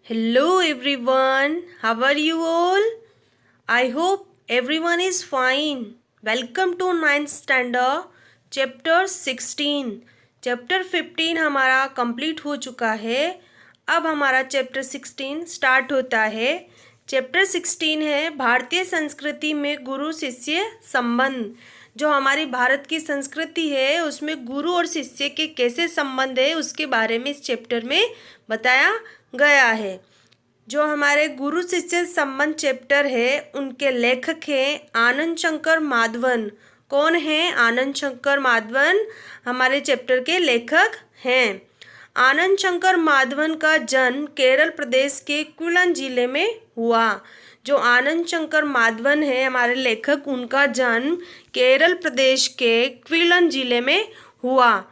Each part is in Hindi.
Hello everyone, how are you all? I hope everyone is fine. Welcome to 9th standard, chapter 16. Chapter 15 हमारा कंप्लीट हो चुका है. अब हमारा चैप्टर 16 स्टार्ट होता है. चैप्टर 16 है भारतीय संस्कृति में गुरु शिष्य संबंध. जो हमारी भारत की संस्कृति है उसमें गुरु और शिष्य के कैसे संबंध है उसके बारे में इस चैप्टर में बताया गया है. जो हमारे गुरु शिष्य संबंध चैप्टर है उनके लेखक हैं आनंद शंकर माधवन. कौन है आनंद शंकर माधवन? हमारे चैप्टर के लेखक हैं. आनंद शंकर माधवन का जन्म केरल प्रदेश के क्विलन जिले में हुआ. जो आनंद शंकर माधवन है हमारे लेखक, उनका जन्म केरल प्रदेश के क्विलन जिले में हुआ.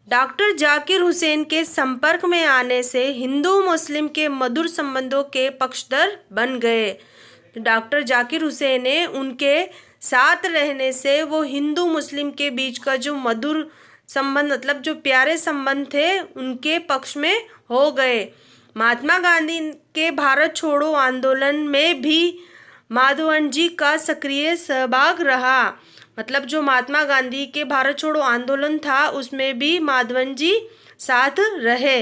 डॉक्टर जाकिर हुसैन के संपर्क में आने से हिंदू मुस्लिम के मधुर संबंधों के पक्षधर बन गए. डॉक्टर जाकिर हुसैन ने उनके साथ रहने से वो हिंदू मुस्लिम के बीच का जो मधुर संबंध मतलब जो प्यारे संबंध थे उनके पक्ष में हो गए. महात्मा गांधी के भारत छोड़ो आंदोलन में भी माधवन जी का सक्रिय सहभाग रहा. मतलब जो महात्मा गांधी के भारत छोड़ो आंदोलन था उसमें भी माधवन जी साथ रहे.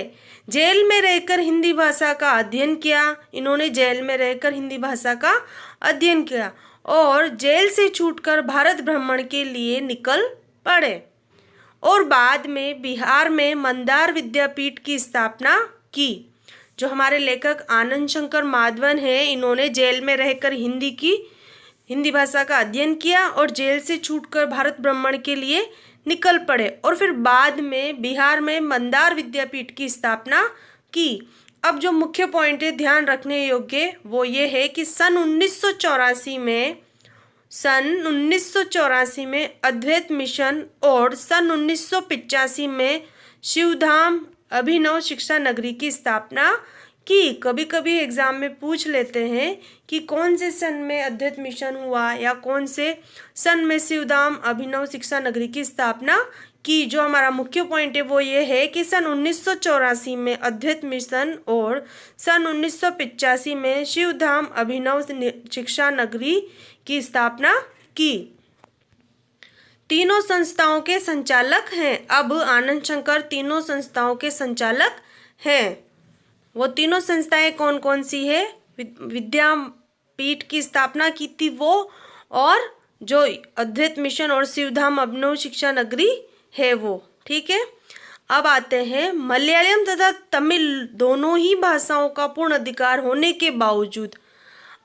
जेल में रहकर हिंदी भाषा का अध्ययन किया. इन्होंने जेल में रहकर हिंदी भाषा का अध्ययन किया और जेल से छूटकर भारत भ्रमण के लिए निकल पड़े और बाद में बिहार में मंदार विद्यापीठ की स्थापना की. जो हमारे लेखक आनंद शंकर माधवन हैं इन्होंने जेल में रहकर हिंदी भाषा का अध्ययन किया और जेल से छूटकर भारत भ्रमण के लिए निकल पड़े और फिर बाद में बिहार में मंदार विद्यापीठ की स्थापना की. अब जो मुख्य पॉइंट है ध्यान रखने योग्य वो ये है कि सन 1984 में अद्वैत मिशन और सन 1985 में शिवधाम अभिनव शिक्षा नगरी की स्थापना की. कभी कभी एग्जाम में पूछ लेते हैं कि कौन से सन में अद्वैत मिशन हुआ या कौन से सन में शिवधाम अभिनव शिक्षा नगरी की स्थापना की. जो हमारा मुख्य पॉइंट है वो ये है कि सन 1984 में अद्वैत मिशन और सन 1985 में शिवधाम अभिनव शिक्षा नगरी की स्थापना की. तीनों संस्थाओं के संचालक हैं. अब आनंद शंकर तीनों संस्थाओं के संचालक हैं. वो तीनों संस्थाएं कौन कौन सी है? विद्यापीठ की स्थापना की थी वो, और जो अद्वैत मिशन और शिवधाम अभिनव शिक्षा नगरी है वो. ठीक है. अब आते हैं मलयालम तथा तमिल दोनों ही भाषाओं का पूर्ण अधिकार होने के बावजूद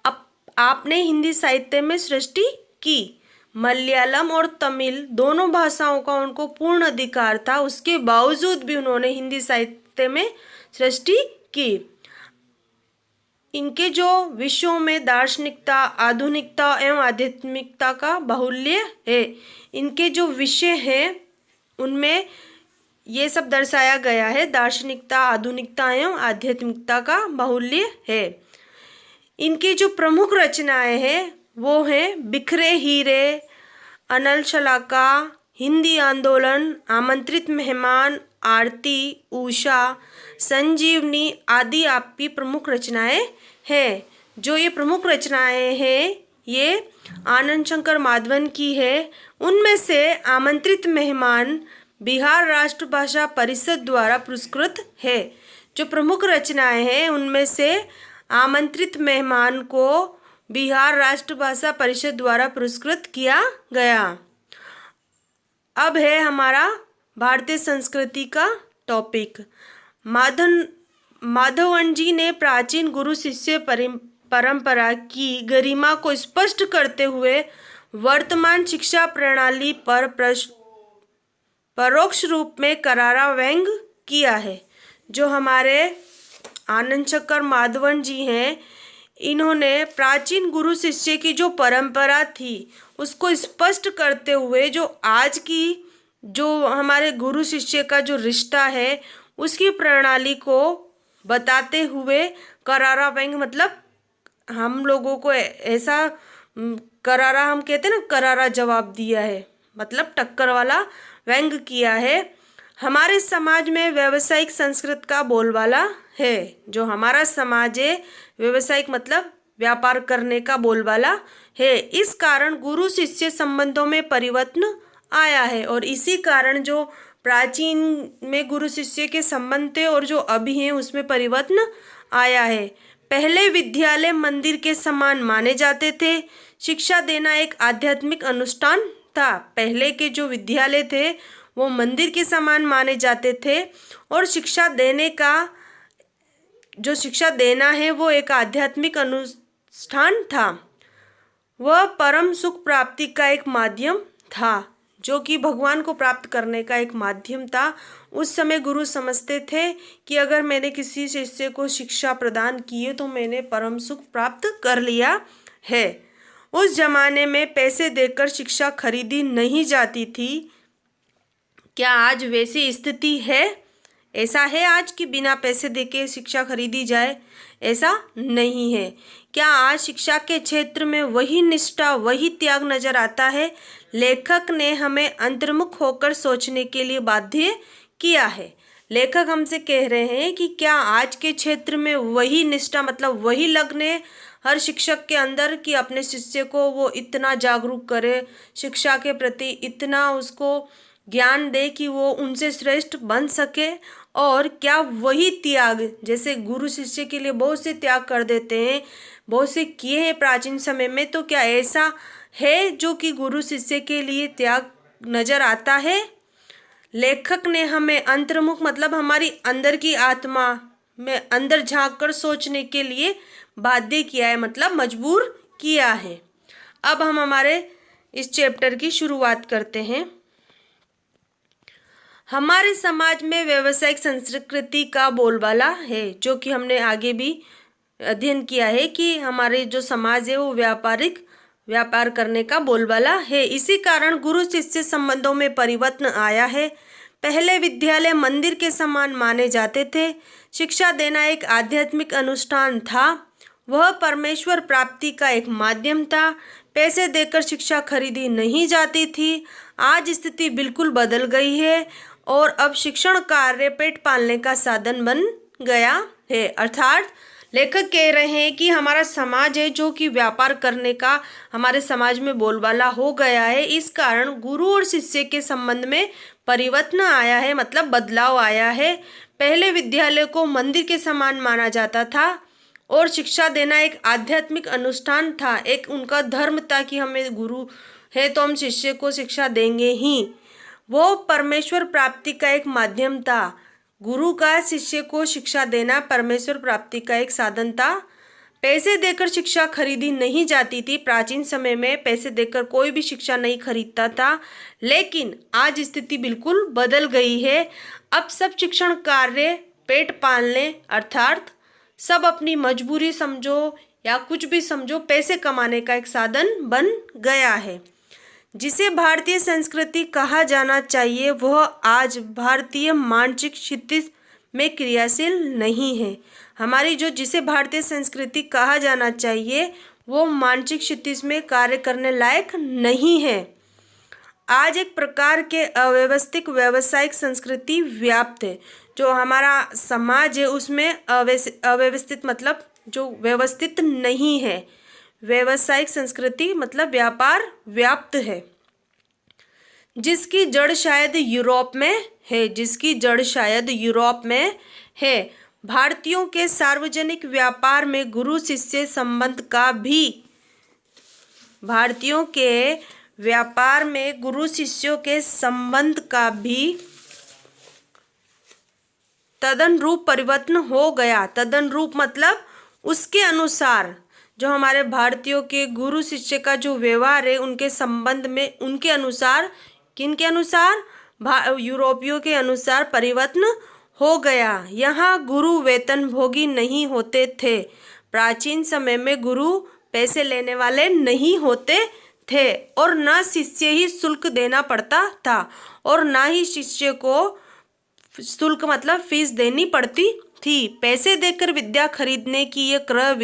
अब आपने हिंदी साहित्य में सृष्टि की. मलयालम और तमिल दोनों भाषाओं का उनको पूर्ण अधिकार था, उसके बावजूद भी उन्होंने हिंदी साहित्य में सृष्टि की. इनके जो विषयों में दार्शनिकता, आधुनिकता एवं आध्यात्मिकता का बाहुल्य है. इनके जो विषय हैं उनमें ये सब दर्शाया गया है. दार्शनिकता, आधुनिकता एवं आध्यात्मिकता का बाहुल्य है. इनकी जो प्रमुख रचनाएं हैं वो हैं बिखरे हीरे, अनल शलाका, हिंदी आंदोलन, आमंत्रित मेहमान, आरती, उषा, संजीवनी आदि आपकी प्रमुख रचनाएं हैं. जो ये प्रमुख रचनाएं हैं ये आनंद शंकर माधवन की है. उनमें से आमंत्रित मेहमान बिहार राष्ट्रभाषा परिषद द्वारा पुरस्कृत है. जो प्रमुख रचनाएं हैं उनमें से आमंत्रित मेहमान को बिहार राष्ट्रभाषा परिषद द्वारा पुरस्कृत किया गया. अब है हमारा भारतीय संस्कृति का टॉपिक. माधवन जी ने प्राचीन गुरु शिष्य परंपरा की गरिमा को स्पष्ट करते हुए वर्तमान शिक्षा प्रणाली पर परोक्ष रूप में करारा व्यंग किया है. जो हमारे आनंद शंकर माधवन जी हैं इन्होंने प्राचीन गुरु शिष्य की जो परंपरा थी उसको स्पष्ट करते हुए जो आज की जो हमारे गुरु शिष्य का जो रिश्ता है उसकी प्रणाली को बताते हुए करारा व्यंग मतलब हम लोगों को ऐसा करारा, हम कहते हैं ना करारा जवाब दिया है, मतलब टक्कर वाला व्यंग किया है. हमारे समाज में व्यावसायिक संस्कृत का बोलबाला है। जो हमारा समाज है व्यवसायिक मतलब व्यापार करने का बोलबाला है। इस कारण गुरु शिष्य संबंधों में परिवर्तन आया है और इसी कारण जो प्राचीन में गुरु शिष्य के संबंध थे और जो अभी हैं उसमें परिवर्तन आया है। पहले विद्यालय मंदिर के समान माने जाते थे। शिक्षा देना एक आध्यात्मिक अनुष्ठान था। पहले के जो विद्यालय थे वो मंदिर के समान माने जाते थे और शिक्षा देना है वो एक आध्यात्मिक अनुष्ठान था। वह परम सुख प्राप्ति का एक माध्यम था, जो कि भगवान को प्राप्त करने का एक माध्यम था। उस समय गुरु समझते थे कि अगर मैंने किसी शिष्य को शिक्षा प्रदान की है तो मैंने परम सुख प्राप्त कर लिया है। उस जमाने में पैसे देकर शिक्षा खरीदी नहीं जाती थी। क्या आज वैसी स्थिति है? ऐसा है आज कि बिना पैसे देके शिक्षा खरीदी जाए? ऐसा नहीं है। क्या आज शिक्षा के क्षेत्र में वही निष्ठा वही त्याग नजर आता है? लेखक ने हमें अंतर्मुख होकर सोचने के लिए बाध्य किया है। लेखक हमसे कह रहे हैं कि क्या आज के क्षेत्र में वही निष्ठा मतलब वही लगन है हर शिक्षक के अंदर कि अपने शिष्य को वो इतना जागरूक करे, शिक्षा के प्रति इतना उसको ज्ञान दे कि वो उनसे श्रेष्ठ बन सके? और क्या वही त्याग, जैसे गुरु शिष्य के लिए बहुत से त्याग कर देते हैं, बहुत से किए हैं प्राचीन समय में, तो क्या ऐसा है जो कि गुरु शिष्य के लिए त्याग नजर आता है? लेखक ने हमें अंतर्मुख मतलब हमारी अंदर की आत्मा में अंदर झांक कर सोचने के लिए बाध्य किया है, मतलब मजबूर किया है। अब हम हमारे इस चैप्टर की शुरुआत करते हैं। हमारे समाज में व्यावसायिक संस्कृति का बोलबाला है, जो कि हमने आगे भी अध्ययन किया है कि हमारे जो समाज है वो व्यापार करने का बोलबाला है। इसी कारण गुरु शिष्य संबंधों में परिवर्तन आया है। पहले विद्यालय मंदिर के समान माने जाते थे। शिक्षा देना एक आध्यात्मिक अनुष्ठान था। वह परमेश्वर प्राप्ति का एक माध्यम था। पैसे देकर शिक्षा खरीदी नहीं जाती थी। आज स्थिति बिल्कुल बदल गई है और अब शिक्षण कार्य पेट पालने का साधन बन गया है। अर्थात लेखक कह रहे हैं कि हमारा समाज है जो कि व्यापार करने का हमारे समाज में बोलबाला हो गया है। इस कारण गुरु और शिष्य के संबंध में परिवर्तन आया है, मतलब बदलाव आया है। पहले विद्यालय को मंदिर के समान माना जाता था और शिक्षा देना एक आध्यात्मिक अनुष्ठान था, एक उनका धर्म था कि हमें गुरु है तो हम शिष्य को शिक्षा देंगे ही। वो परमेश्वर प्राप्ति का एक माध्यम था। गुरु का शिष्य को शिक्षा देना परमेश्वर प्राप्ति का एक साधन था। पैसे देकर शिक्षा खरीदी नहीं जाती थी। प्राचीन समय में पैसे देकर कोई भी शिक्षा नहीं खरीदता था, लेकिन आज स्थिति बिल्कुल बदल गई है। अब सब शिक्षण कार्य पेट पालने अर्थात सब अपनी मजबूरी समझो या कुछ भी समझो पैसे कमाने का एक साधन बन गया है। जिसे भारतीय संस्कृति कहा जाना चाहिए वह आज भारतीय मानसिक क्षितिज में क्रियाशील नहीं है। हमारी जिसे भारतीय संस्कृति कहा जाना चाहिए वो मानसिक क्षितिज में कार्य करने लायक नहीं है। आज एक प्रकार के अव्यवस्थित व्यावसायिक संस्कृति व्याप्त है। जो हमारा समाज है उसमें अव्यवस्थित मतलब जो व्यवस्थित नहीं है। व्यावसायिक संस्कृति मतलब व्यापार व्याप्त है, जिसकी जड़ शायद यूरोप में है। भारतीयों के सार्वजनिक व्यापार में गुरु शिष्य संबंध का भी गुरु शिष्यों के संबंध का भी तदनुरूप परिवर्तन हो गया। तदनुरूप मतलब उसके अनुसार जो हमारे भारतीयों के गुरु शिष्य का जो व्यवहार है उनके संबंध में उनके अनुसार, किनके अनुसार? यूरोपियों के अनुसार परिवर्तन हो गया। यहाँ गुरु वेतन भोगी नहीं होते थे। प्राचीन समय में गुरु पैसे लेने वाले नहीं होते थे और न शिष्य ही शुल्क देना पड़ता था और न ही शिष्य को शुल्क मतलब फीस देनी पड़ती थी। पैसे देकर विद्या खरीदने की ये क्रय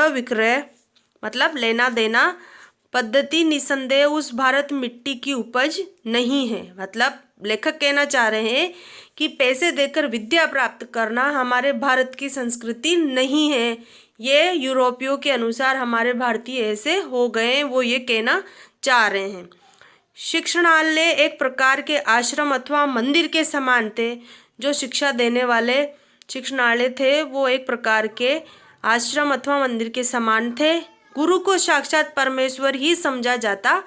विक्रय मतलब लेना देना पद्धति निसंदेह उस भारत मिट्टी की उपज नहीं है। मतलब लेखक कहना चाह रहे हैं कि पैसे देकर विद्या प्राप्त करना हमारे भारत की संस्कृति नहीं है। ये यूरोपियों के अनुसार हमारे भारतीय ऐसे हो गए हैं, वो ये कहना चाह रहे हैं। शिक्षणालय एक प्रकार के आश्रम अथवा मंदिर के समान थे। जो शिक्षा देने वाले शिक्षणालय थे वो एक प्रकार के आश्रम अथवा मंदिर के समान थे। गुरु को साक्षात परमेश्वर ही समझा जाता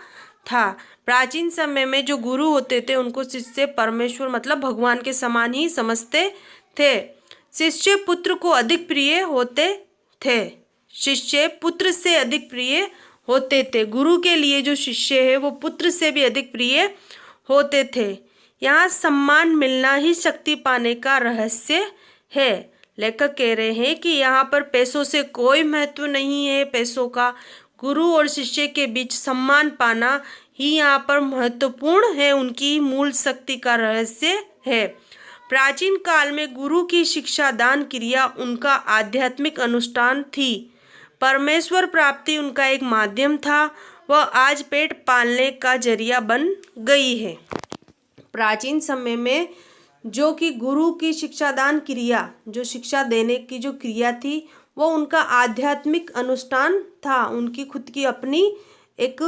था। प्राचीन समय में जो गुरु होते थे उनको शिष्य परमेश्वर मतलब भगवान के समान ही समझते थे। शिष्य पुत्र को अधिक प्रिय होते थे। शिष्य पुत्र से अधिक प्रिय होते थे। गुरु के लिए जो शिष्य है वो पुत्र से भी अधिक प्रिय होते थे। यहाँ सम्मान मिलना ही शक्ति पाने का रहस्य है। लेखक कह रहे हैं कि यहाँ पर पैसों से कोई महत्व नहीं है। पैसों का गुरु और शिष्य के बीच सम्मान पाना ही यहाँ पर महत्वपूर्ण है, उनकी मूल शक्ति का रहस्य है। प्राचीन काल में गुरु की शिक्षा दान क्रिया उनका आध्यात्मिक अनुष्ठान थी। परमेश्वर प्राप्ति उनका एक माध्यम था। वह आज पेट पालने का जरिया बन गई है। प्राचीन समय में जो कि गुरु की शिक्षादान क्रिया, जो शिक्षा देने की जो क्रिया थी वो उनका आध्यात्मिक अनुष्ठान था, उनकी खुद की अपनी एक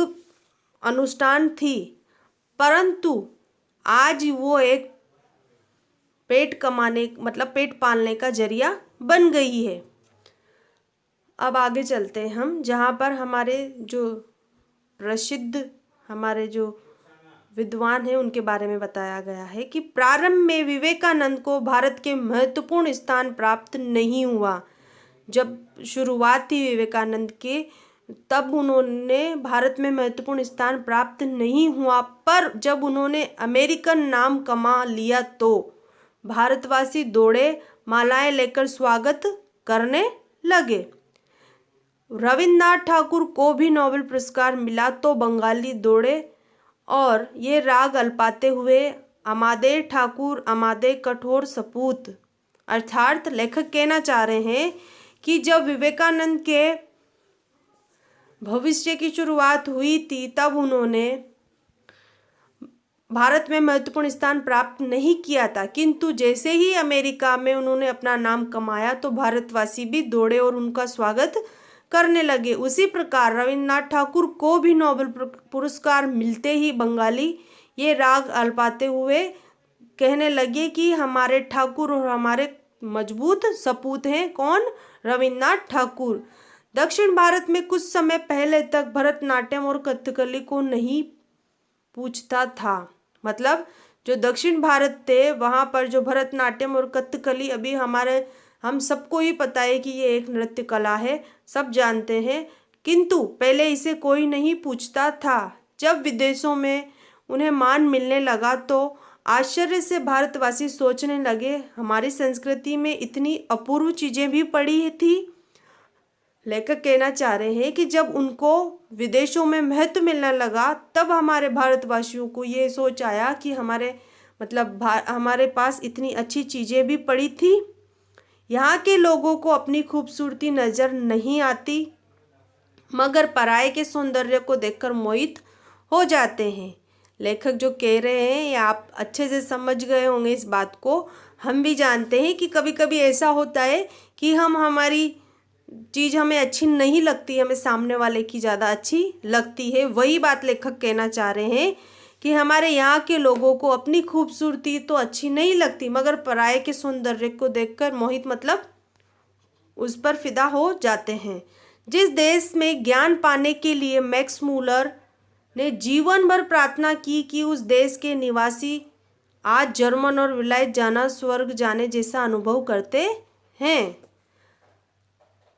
अनुष्ठान थी। परंतु आज वो एक पेट कमाने मतलब पेट पालने का जरिया बन गई है। अब आगे चलते हैं हम, जहाँ पर हमारे जो प्रसिद्ध हमारे जो विद्वान हैं उनके बारे में बताया गया है कि प्रारंभ में विवेकानंद को भारत के महत्वपूर्ण स्थान प्राप्त नहीं हुआ। जब शुरुआत थी विवेकानंद के तब उन्होंने भारत में महत्वपूर्ण स्थान प्राप्त नहीं हुआ, पर जब उन्होंने अमेरिकन नाम कमा लिया तो भारतवासी दौड़े मालाएं लेकर स्वागत करने लगे। रविन्द्रनाथ ठाकुर को भी नोबेल पुरस्कार मिला तो बंगाली दौड़े और ये राग अल्पाते हुए अमादे ठाकुर अमादे कठोर सपूत। अर्थात लेखक कहना चाह रहे हैं कि जब विवेकानंद के भविष्य की शुरुआत हुई थी तब उन्होंने भारत में महत्वपूर्ण स्थान प्राप्त नहीं किया था, किंतु जैसे ही अमेरिका में उन्होंने अपना नाम कमाया तो भारतवासी भी दौड़े और उनका स्वागत करने लगे। उसी प्रकार रविन्द्रनाथ ठाकुर को भी नोबेल पुरस्कार मिलते ही बंगाली ये राग अल्पाते हुए कहने लगे कि हमारे ठाकुर और हमारे मजबूत सपूत हैं। कौन? रविन्द्रनाथ ठाकुर। दक्षिण भारत में कुछ समय पहले तक भरतनाट्यम और कथकली को नहीं पूछता था। मतलब जो दक्षिण भारत थे वहाँ पर जो भरतनाट्यम और कथकली अभी हम सबको ही पता है कि ये एक नृत्य कला है, सब जानते हैं, किंतु पहले इसे कोई नहीं पूछता था। जब विदेशों में उन्हें मान मिलने लगा तो आश्चर्य से भारतवासी सोचने लगे हमारी संस्कृति में इतनी अपूर्व चीज़ें भी पड़ी थी। लेखक कहना चाह रहे हैं कि जब उनको विदेशों में महत्व मिलने लगा तब हमारे भारतवासियों को ये सोच आया कि हमारे पास इतनी अच्छी चीज़ें भी पड़ी थी। यहाँ के लोगों को अपनी खूबसूरती नज़र नहीं आती मगर पराये के सौंदर्य को देखकर मोहित हो जाते हैं। लेखक जो कह रहे हैं ये आप अच्छे से समझ गए होंगे इस बात को। हम भी जानते हैं कि कभी कभी ऐसा होता है कि हमारी चीज़ हमें अच्छी नहीं लगती, हमें सामने वाले की ज़्यादा अच्छी लगती है। वही बात लेखक कहना चाह रहे हैं कि हमारे यहाँ के लोगों को अपनी खूबसूरती तो अच्छी नहीं लगती मगर पराये के सौंदर्य को देखकर मोहित मतलब उस पर फिदा हो जाते हैं। जिस देश में ज्ञान पाने के लिए मैक्स मूलर ने जीवन भर प्रार्थना की कि उस देश के निवासी आज जर्मन और विलायत जाना स्वर्ग जाने जैसा अनुभव करते हैं।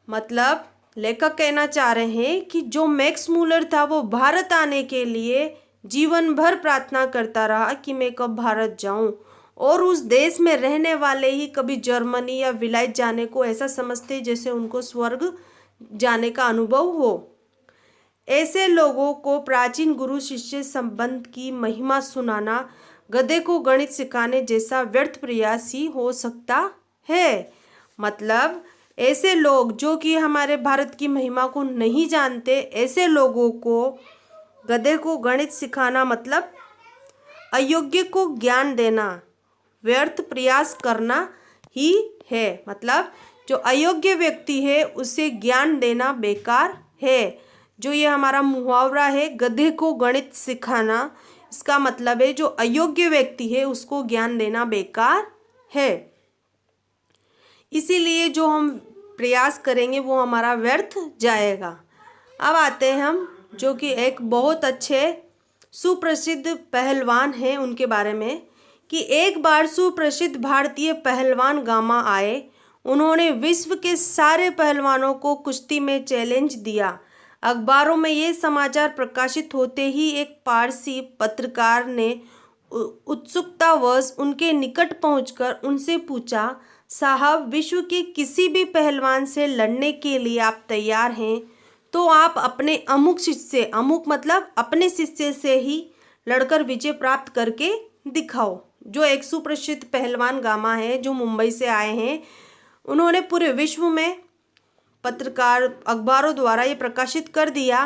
मतलब लेखक कहना चाह रहे हैं कि जो मैक्स मूलर था वो भारत आने के लिए जीवन भर प्रार्थना करता रहा कि मैं कब भारत जाऊं, और उस देश में रहने वाले ही कभी जर्मनी या विलायत जाने को ऐसा समझते जैसे उनको स्वर्ग जाने का अनुभव हो। ऐसे लोगों को प्राचीन गुरु शिष्य संबंध की महिमा सुनाना गधे को गणित सिखाने जैसा व्यर्थ प्रयास ही हो सकता है। मतलब ऐसे लोग जो कि हमारे भारत की महिमा को नहीं जानते, ऐसे लोगों को गधे को गणित सिखाना मतलब अयोग्य को ज्ञान देना व्यर्थ प्रयास करना ही है। मतलब जो अयोग्य व्यक्ति है उसे ज्ञान देना बेकार है। जो ये हमारा मुहावरा है, गधे को गणित सिखाना, इसका मतलब है जो अयोग्य व्यक्ति है उसको ज्ञान देना बेकार है। इसीलिए जो हम प्रयास करेंगे वो हमारा व्यर्थ जाएगा। अब आते हैं हम जो कि एक बहुत अच्छे सुप्रसिद्ध पहलवान हैं उनके बारे में, कि एक बार सुप्रसिद्ध भारतीय पहलवान गामा आए। उन्होंने विश्व के सारे पहलवानों को कुश्ती में चैलेंज दिया। अखबारों में ये समाचार प्रकाशित होते ही एक पारसी पत्रकार ने उत्सुकतावश उनके निकट पहुंचकर उनसे पूछा, साहब, विश्व के किसी भी पहलवान से लड़ने के लिए आप तैयार हैं तो आप अपने अमुक शिष्य, अमुक मतलब अपने शिष्य से ही लड़कर विजय प्राप्त करके दिखाओ। जो एक सुप्रसिद्ध पहलवान गामा है जो मुंबई से आए हैं, उन्होंने पूरे विश्व में पत्रकार अखबारों द्वारा ये प्रकाशित कर दिया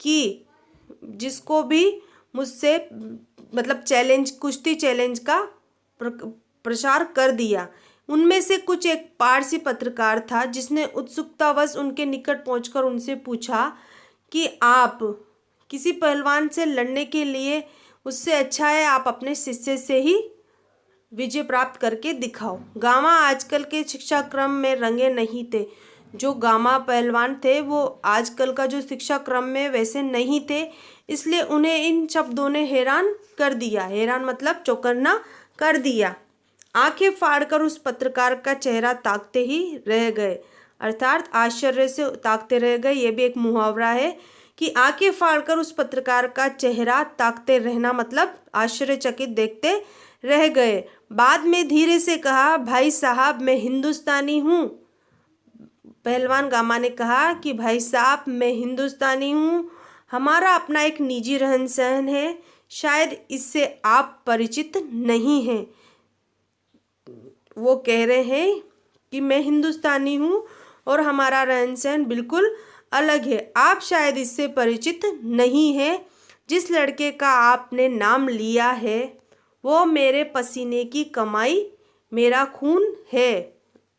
कि जिसको भी मुझसे मतलब चैलेंज, कुश्ती चैलेंज का प्रसार कर दिया। उनमें से कुछ एक पारसी पत्रकार था जिसने उत्सुकतावश उनके निकट पहुंचकर उनसे पूछा कि आप किसी पहलवान से लड़ने के लिए उससे अच्छा है आप अपने शिष्य से ही विजय प्राप्त करके दिखाओ। गामा आजकल के शिक्षा क्रम में रंगे नहीं थे। जो गामा पहलवान थे वो आजकल का जो शिक्षा क्रम में वैसे नहीं थे, इसलिए उन्हें इन शब्दों ने हैरान कर दिया। हैरान मतलब चौकन्ना कर दिया। आंखें फाड़कर उस पत्रकार का चेहरा ताकते ही रह गए, अर्थात आश्चर्य से ताकते रह गए। ये भी एक मुहावरा है कि आंखें फाड़कर उस पत्रकार का चेहरा ताकते रहना मतलब आश्चर्यचकित देखते रह गए। बाद में धीरे से कहा, भाई साहब, मैं हिंदुस्तानी हूँ। पहलवान गामा ने कहा कि भाई साहब, मैं हिंदुस्तानी हूँ, हमारा अपना एक निजी रहन सहन है, शायद इससे आप परिचित नहीं हैं। वो कह रहे हैं कि मैं हिंदुस्तानी हूँ और हमारा रहन सहन बिल्कुल अलग है, आप शायद इससे परिचित नहीं हैं। जिस लड़के का आपने नाम लिया है वो मेरे पसीने की कमाई, मेरा खून है।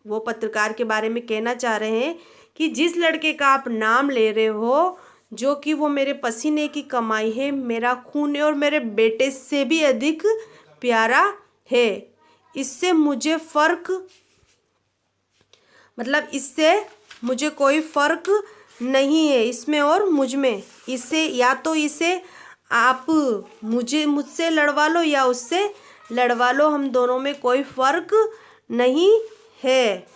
वो पत्रकार के बारे में कहना चाह रहे हैं कि जिस लड़के का आप नाम ले रहे हो जो कि वो मेरे पसीने की कमाई है, मेरा खून है और मेरे बेटे से भी अधिक प्यारा है। इससे मुझे फ़र्क मतलब इससे मुझे कोई फ़र्क नहीं है, इसमें और मुझ में। इससे या तो इसे आप मुझसे लड़वा लो या उससे लड़वा लो, हम दोनों में कोई फ़र्क नहीं है।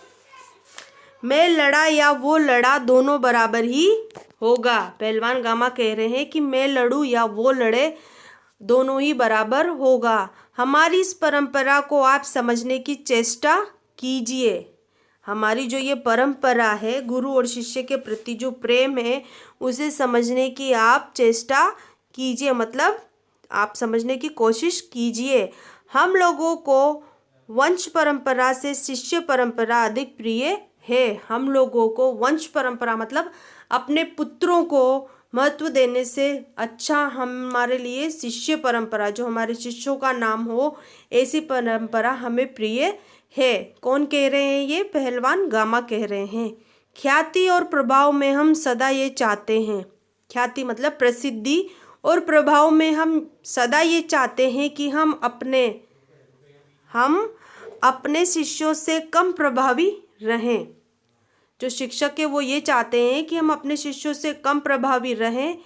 मैं लड़ा या वो लड़ा दोनों बराबर ही होगा। पहलवान गामा कह रहे हैं कि मैं लड़ूं या वो लड़े दोनों ही बराबर होगा। हमारी इस परंपरा को आप समझने की चेष्टा कीजिए। हमारी जो ये परंपरा है, गुरु और शिष्य के प्रति जो प्रेम है, उसे समझने की आप चेष्टा कीजिए, मतलब आप समझने की कोशिश कीजिए। हम लोगों को वंश परंपरा से शिष्य परंपरा अधिक प्रिय है। हम लोगों को वंश परंपरा मतलब अपने पुत्रों को महत्व देने से अच्छा हमारे लिए शिष्य परंपरा, जो हमारे शिष्यों का नाम हो, ऐसी परंपरा हमें प्रिय है। कौन कह रहे हैं? ये पहलवान गामा कह रहे हैं। ख्याति और प्रभाव में हम सदा ये चाहते हैं, ख्याति मतलब प्रसिद्धि, और प्रभाव में हम सदा ये चाहते हैं कि हम अपने शिष्यों से कम प्रभावी रहें। जो शिक्षक है वो ये चाहते हैं कि हम अपने शिष्यों से कम प्रभावी रहें,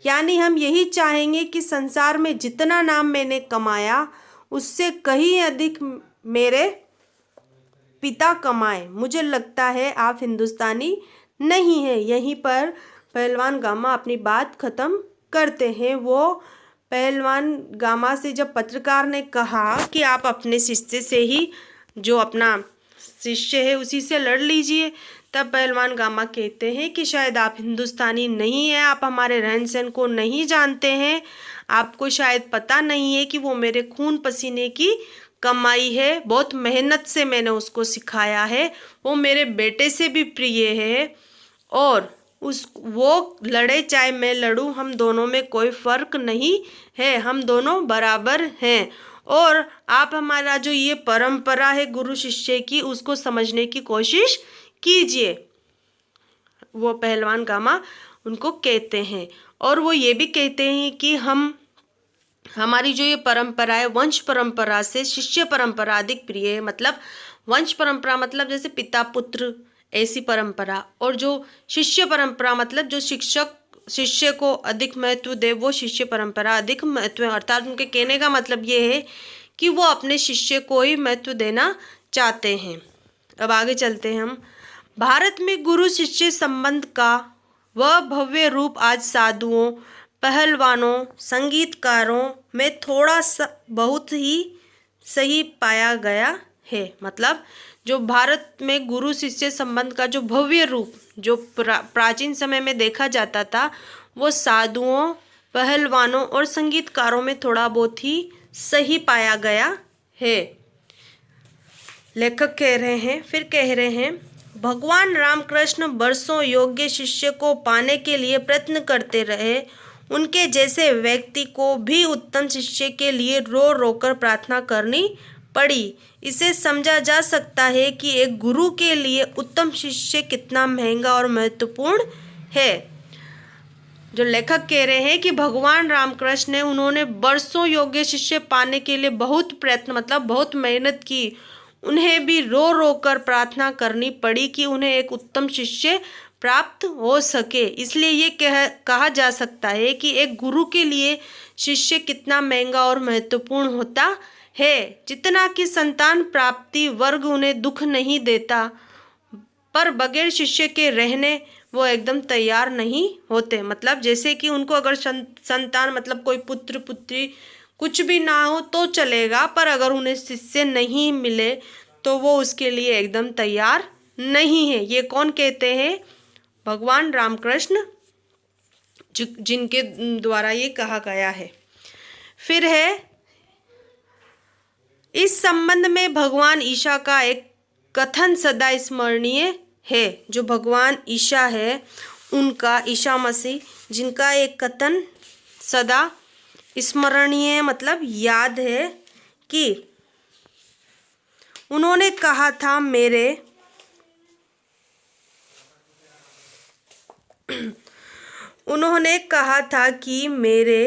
यानी हम यही चाहेंगे कि संसार में जितना नाम मैंने कमाया उससे कहीं अधिक मेरे पिता कमाए। मुझे लगता है आप हिंदुस्तानी नहीं हैं। यहीं पर पहलवान गामा अपनी बात ख़त्म करते हैं। वो पहलवान गामा से जब पत्रकार ने कहा कि आप अपने शिष्य से ही, जो अपना शिष्य है उसी से लड़ लीजिए, तब पहलवान गामा कहते हैं कि शायद आप हिंदुस्तानी नहीं हैं, आप हमारे रहन सहन को नहीं जानते हैं, आपको शायद पता नहीं है कि वो मेरे खून पसीने की कमाई है, बहुत मेहनत से मैंने उसको सिखाया है, वो मेरे बेटे से भी प्रिय है और उस वो लड़े चाहे मैं लड़ूं, हम दोनों में कोई फ़र्क नहीं है, हम दोनों बराबर हैं। और आप हमारा जो ये परंपरा है गुरु शिष्य की, उसको समझने की कोशिश कीजिए, वो पहलवान गामा उनको कहते हैं। और वो ये भी कहते हैं कि हमारी जो ये परंपरा है, वंश परंपरा से शिष्य परंपरा अधिक प्रिय है। मतलब वंश परंपरा मतलब जैसे पिता पुत्र ऐसी परंपरा, और जो शिष्य परंपरा मतलब जो शिक्षक शिष्य को अधिक महत्व दे, वो शिष्य परंपरा अधिक महत्व है। अर्थात उनके कहने का मतलब ये है कि वो अपने शिष्य को ही महत्व देना चाहते हैं। अब आगे चलते हैं हम। भारत में गुरु शिष्य संबंध का वह भव्य रूप आज साधुओं, पहलवानों, संगीतकारों में थोड़ा सा बहुत ही सही पाया गया है। मतलब जो भारत में गुरु शिष्य संबंध का जो भव्य रूप जो प्राचीन समय में देखा जाता था, वो साधुओं, पहलवानों और संगीतकारों में थोड़ा बहुत ही सही पाया गया है। लेखक कह रहे हैं, फिर कह रहे हैं, भगवान रामकृष्ण वर्षों योग्य शिष्य को पाने के लिए प्रयत्न करते रहे। उनके जैसे व्यक्ति को भी उत्तम शिष्य के लिए रो रो कर प्रार्थना करनी पड़ी। इसे समझा जा सकता है कि एक गुरु के लिए उत्तम शिष्य कितना महंगा और महत्वपूर्ण है। जो लेखक कह रहे हैं कि भगवान रामकृष्ण ने उन्होंने वर्षों योग्य शिष्य पाने के लिए बहुत प्रयत्न मतलब बहुत मेहनत की। उन्हें भी रो रो कर प्रार्थना करनी पड़ी कि उन्हें एक उत्तम शिष्य प्राप्त हो सके। इसलिए ये कहा जा सकता है कि एक गुरु के लिए शिष्य कितना महंगा और महत्वपूर्ण होता है। जितना कि संतान प्राप्ति वर्ग उन्हें दुख नहीं देता, पर बगैर शिष्य के रहने वो एकदम तैयार नहीं होते। मतलब जैसे कि उनको अगर संतान मतलब कोई पुत्र पुत्री कुछ भी ना हो तो चलेगा, पर अगर उन्हें शिष्य नहीं मिले तो वो उसके लिए एकदम तैयार नहीं है। ये कौन कहते हैं? भगवान रामकृष्ण, जिनके द्वारा ये कहा गया है। फिर है, इस संबंध में भगवान ईशा का एक कथन सदा स्मरणीय है। जो भगवान ईशा है उनका, ईशा मसीह, जिनका एक कथन सदा स्मरणीय मतलब याद है कि उन्होंने कहा था उन्होंने कहा था कि मेरे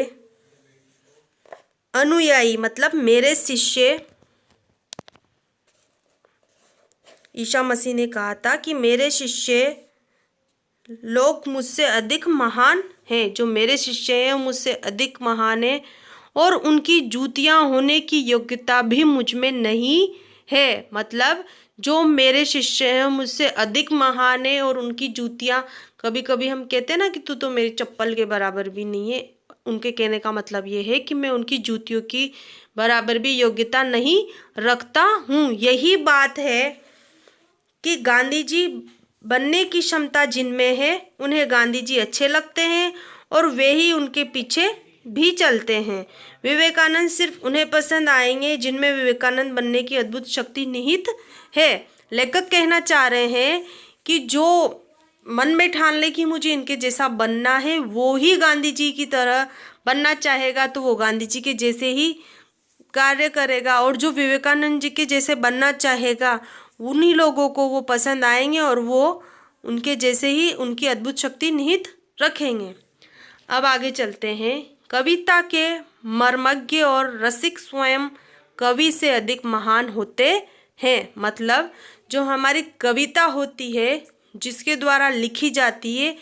अनुयायी मतलब मेरे शिष्य, ईशा मसीह ने कहा था कि मेरे शिष्य लोग मुझसे अधिक महान हैं। जो मेरे शिष्य हैं मुझसे अधिक महान हैं और उनकी जूतियां होने की योग्यता भी मुझ में नहीं है। मतलब जो मेरे शिष्य हैं मुझसे अधिक महान है और उनकी जूतियां, कभी कभी हम कहते हैं ना कि तू तो मेरी चप्पल के बराबर भी नहीं है। उनके कहने का मतलब ये है कि मैं उनकी जूतियों की बराबर भी योग्यता नहीं रखता हूँ। यही बात है कि गांधी जी बनने की क्षमता जिनमें है उन्हें गांधी जी अच्छे लगते हैं और वे ही उनके पीछे भी चलते हैं। विवेकानंद सिर्फ उन्हें पसंद आएंगे जिनमें विवेकानंद बनने की अद्भुत शक्ति निहित है। लेखक कहना चाह रहे हैं कि जो मन में ठान ले कि मुझे इनके जैसा बनना है, वो ही गांधी जी की तरह बनना चाहेगा तो वो गांधी जी के जैसे ही कार्य करेगा, और जो विवेकानंद जी के जैसे बनना चाहेगा उन्हीं लोगों को वो पसंद आएंगे और वो उनके जैसे ही उनकी अद्भुत शक्ति निहित रखेंगे। अब आगे चलते हैं। कविता के मर्मज्ञ और रसिक स्वयं कवि से अधिक महान होते हैं। मतलब जो हमारी कविता होती है जिसके द्वारा लिखी जाती है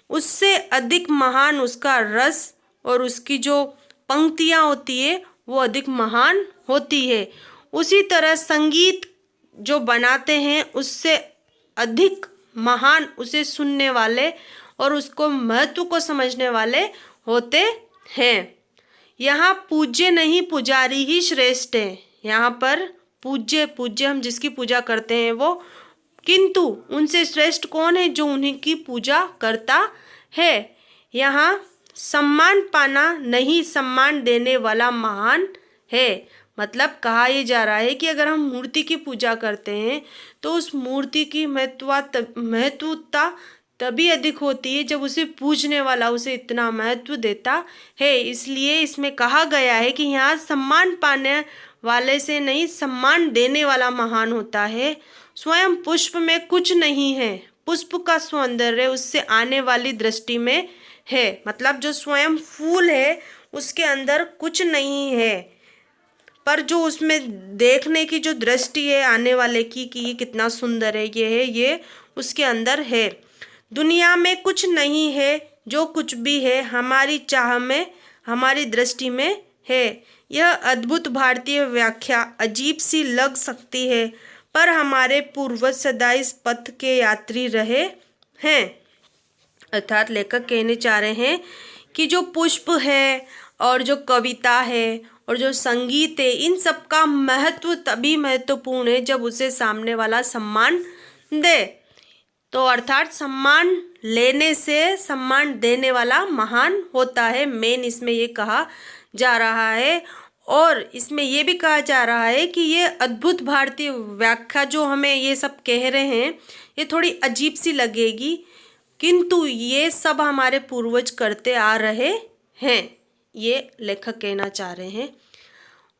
उससे अधिक महान उसका रस और उसकी जो पंक्तियाँ होती है वो अधिक महान होती है। उसी तरह संगीत जो बनाते हैं उससे अधिक महान उसे सुनने वाले और उसको महत्व को समझने वाले होते हैं। यहाँ पूज्य नहीं पुजारी ही श्रेष्ठ है। यहाँ पर पूज्य हम जिसकी पूजा करते हैं वो, किंतु उनसे श्रेष्ठ कौन है? जो उन्हीं की पूजा करता है। यहाँ सम्मान पाना नहीं, सम्मान देने वाला महान है। मतलब कहा यह जा रहा है कि अगर हम मूर्ति की पूजा करते हैं तो उस मूर्ति की महत्वता तभी अधिक होती है जब उसे पूजने वाला उसे इतना महत्व देता है। इसलिए इसमें कहा गया है कि यहाँ सम्मान पाने वाले से नहीं, सम्मान देने वाला महान होता है। स्वयं पुष्प में कुछ नहीं है, पुष्प का सौंदर्य उससे आने वाली दृष्टि में है। मतलब जो स्वयं फूल है उसके अंदर कुछ नहीं है, पर जो उसमें देखने की जो दृष्टि है आने वाले की कि ये कितना सुंदर है, ये उसके अंदर है। दुनिया में कुछ नहीं है, जो कुछ भी है हमारी चाह में, हमारी दृष्टि में है। यह अद्भुत भारतीय व्याख्या अजीब सी लग सकती है, पर हमारे पूर्वज सदा इस पथ के यात्री रहे हैं। अर्थात लेखक कहने चाह रहे हैं कि जो पुष्प है और जो कविता है और जो संगीत है, इन सब का महत्व तभी महत्वपूर्ण है जब उसे सामने वाला सम्मान दे। तो अर्थात सम्मान लेने से सम्मान देने वाला महान होता है, मेन इसमें ये कहा जा रहा है। और इसमें ये भी कहा जा रहा है कि ये अद्भुत भारतीय व्याख्या जो हमें ये सब कह रहे हैं ये थोड़ी अजीब सी लगेगी, किंतु ये सब हमारे पूर्वज करते आ रहे हैं, ये लेखक कहना चाह रहे हैं।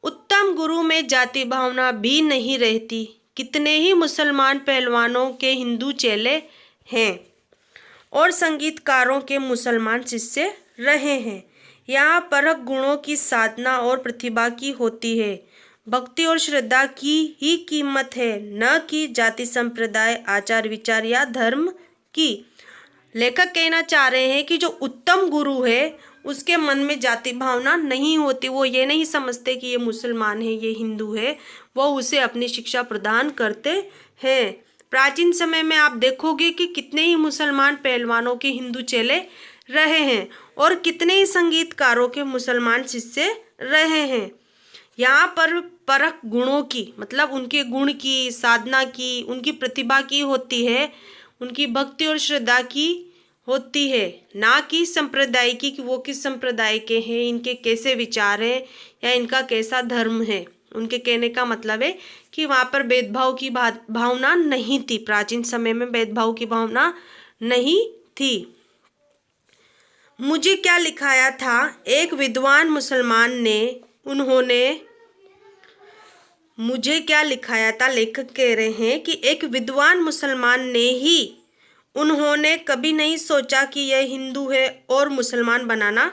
उत्तम गुरु में जाति भावना भी नहीं रहती। कितने ही मुसलमान पहलवानों के हिंदू चेले हैं और संगीतकारों के मुसलमान शिष्य रहे हैं। यहाँ परख गुणों की साधना और प्रतिभा की होती है। भक्ति और श्रद्धा की ही कीमत है, न कि जाति संप्रदाय आचार विचार या धर्म की। लेखक कहना चाह रहे हैं कि जो उत्तम गुरु है उसके मन में जाति भावना नहीं होती, वो ये नहीं समझते कि ये मुसलमान है ये हिंदू है, वो उसे अपनी शिक्षा प्रदान करते हैं। प्राचीन समय में आप देखोगे कि कितने ही मुसलमान पहलवानों के हिंदू चेले रहे हैं और कितने ही संगीतकारों के मुसलमान शिष्य रहे हैं। यहाँ पर परख गुणों की, मतलब उनके गुण की, साधना की, उनकी प्रतिभा की होती है, उनकी भक्ति और श्रद्धा की होती है, ना कि संप्रदाय की कि वो किस संप्रदाय के हैं, इनके कैसे विचार हैं या इनका कैसा धर्म है। उनके कहने का मतलब है कि वहाँ पर भेदभाव की भावना नहीं थी, प्राचीन समय में भेदभाव की भावना नहीं थी। मुझे क्या लिखाया था, एक विद्वान मुसलमान ने, उन्होंने मुझे क्या लिखाया था, लेखक कह रहे हैं कि एक विद्वान मुसलमान ने ही, उन्होंने कभी नहीं सोचा कि यह हिंदू है और मुसलमान बनाना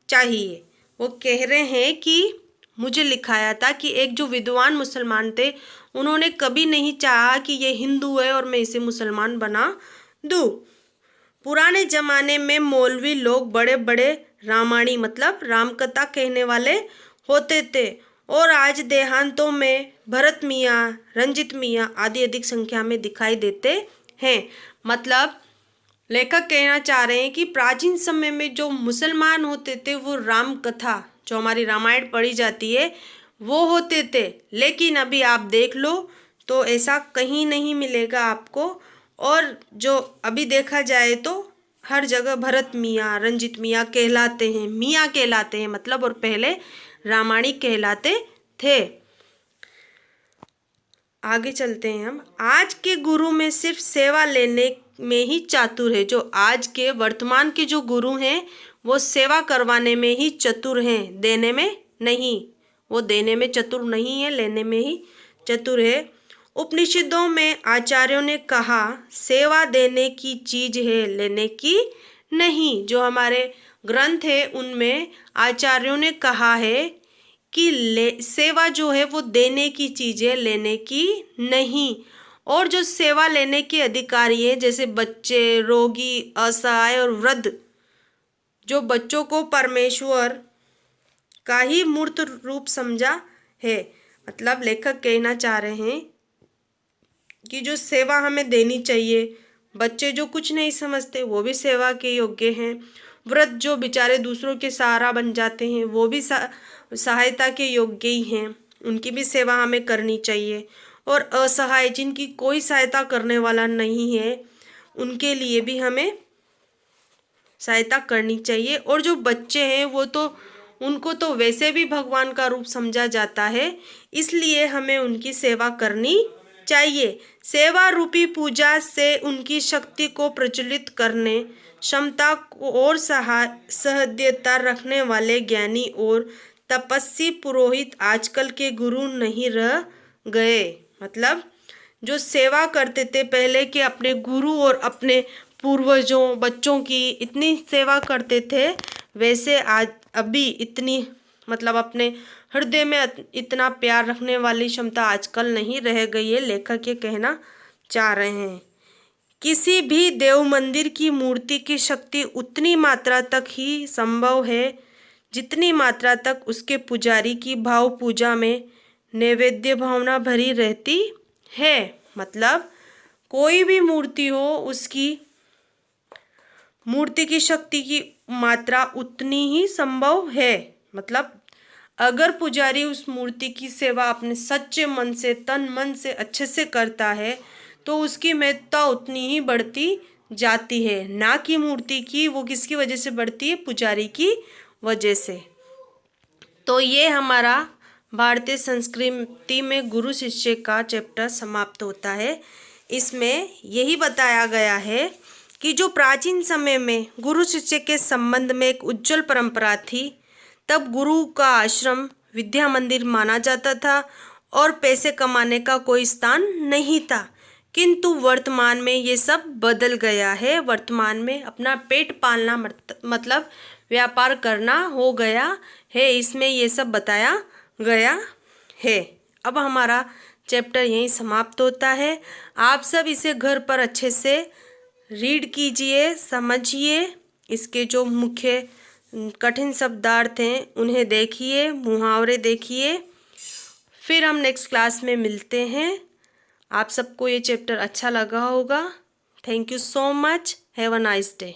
चाहिए। वो कह रहे हैं कि मुझे लिखाया था कि एक जो विद्वान मुसलमान थे उन्होंने कभी नहीं चाहा कि ये हिंदू है और मैं इसे मुसलमान बना दूँ। पुराने ज़माने में मौलवी लोग बड़े बड़े रामायणी मतलब रामकथा कहने वाले होते थे और आज देहांतों में भरत मियाँ, रंजित मियाँ आदि अधिक संख्या में दिखाई देते हैं। मतलब लेखक कहना चाह रहे हैं कि प्राचीन समय में जो मुसलमान होते थे वो राम कथा, जो हमारी रामायण पढ़ी जाती है, वो होते थे, लेकिन अभी आप देख लो तो ऐसा कहीं नहीं मिलेगा आपको। और जो अभी देखा जाए तो हर जगह भरत मियाँ, रंजित मियाँ कहलाते हैं, मियाँ कहलाते हैं मतलब, और पहले रामायणी कहलाते थे। आगे चलते हैं हम। आज के गुरु में सिर्फ सेवा लेने में ही चातुर है। जो आज के वर्तमान के जो गुरु हैं वो सेवा करवाने में ही चतुर हैं, देने में नहीं। वो देने में चतुर नहीं है, लेने में ही चतुर है। उपनिषदों में आचार्यों ने कहा सेवा देने की चीज है, लेने की नहीं। जो हमारे ग्रंथ है उनमें आचार्यों ने कहा है कि सेवा जो है वो देने की चीज है, लेने की नहीं। और जो सेवा लेने के अधिकारी हैं जैसे बच्चे, रोगी, असहाय और वृद्ध, जो बच्चों को परमेश्वर का ही मूर्त रूप समझा है। मतलब लेखक कहना चाह रहे हैं कि जो सेवा हमें देनी चाहिए, बच्चे जो कुछ नहीं समझते वो भी सेवा के योग्य हैं, वृद्ध जो बेचारे दूसरों के सहारा बन जाते हैं वो भी सहायता के योग्य ही हैं, उनकी भी सेवा हमें करनी चाहिए। और असहाय जिनकी कोई सहायता करने वाला नहीं है उनके लिए भी हमें सहायता करनी चाहिए। और जो बच्चे हैं वो तो उनको तो वैसे भी भगवान का रूप समझा जाता है, इसलिए हमें उनकी सेवा करनी चाहिए। सेवा रूपी पूजा से उनकी शक्ति को प्रज्वलित करने क्षमता और सहृदयता रखने वाले ज्ञानी और तपस्वी पुरोहित आजकल के गुरु नहीं रह गए। मतलब जो सेवा करते थे पहले के अपने गुरु और अपने पूर्वजों बच्चों की इतनी सेवा करते थे, वैसे आज अभी इतनी मतलब अपने हृदय में इतना प्यार रखने वाली क्षमता आजकल नहीं रह गई है, लेखक ये कहना चाह रहे हैं। किसी भी देव मंदिर की मूर्ति की शक्ति उतनी मात्रा तक ही संभव है जितनी मात्रा तक उसके पुजारी की भाव पूजा में नैवेद्य भावना भरी रहती है। मतलब कोई भी मूर्ति हो, उसकी मूर्ति की शक्ति की मात्रा उतनी ही संभव है। मतलब अगर पुजारी उस मूर्ति की सेवा अपने सच्चे मन से, तन मन से अच्छे से करता है तो उसकी महत्ता उतनी ही बढ़ती जाती है, ना कि मूर्ति की। वो किसकी वजह से बढ़ती है? पुजारी की वजह से। तो ये हमारा भारतीय संस्कृति में गुरु शिष्य का चैप्टर समाप्त होता है। इसमें यही बताया गया है कि जो प्राचीन समय में गुरु शिष्य के संबंध में एक उज्जवल परंपरा थी, तब गुरु का आश्रम विद्या मंदिर माना जाता था और पैसे कमाने का कोई स्थान नहीं था। किंतु वर्तमान में ये सब बदल गया है। वर्तमान में अपना पेट पालना मतलब व्यापार करना हो गया है। इसमें ये सब बताया गया है। अब हमारा चैप्टर यहीं समाप्त होता है। आप सब इसे घर पर अच्छे से रीड कीजिए, समझिए, इसके जो मुख्य कठिन शब्दार्थ हैं उन्हें देखिए, मुहावरे देखिए। फिर हम नेक्स्ट क्लास में मिलते हैं। आप सबको ये चैप्टर अच्छा लगा होगा। Thank you so much. Have a nice day.